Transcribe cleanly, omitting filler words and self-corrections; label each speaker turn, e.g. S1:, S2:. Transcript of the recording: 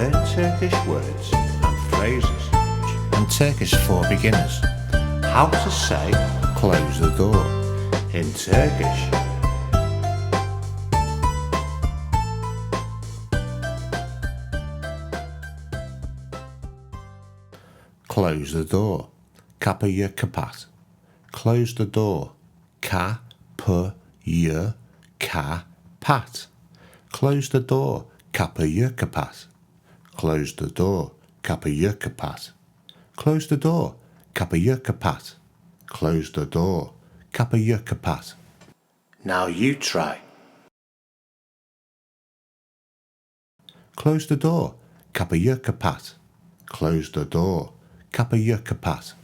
S1: Learn Turkish words and phrases and Turkish for beginners. How to say close the door in Turkish. Close the door. Kapıyı kapat. Close the door. Kapıyı kapat. Close the door. Kapıyı kapat. Close the door. Kapıyı kapat. Close the door. Kapıyı kapat. Close the door. Kapıyı kapat. Now you try. Close the door. Kapıyı kapat. Close the door. Kapıyı kapat.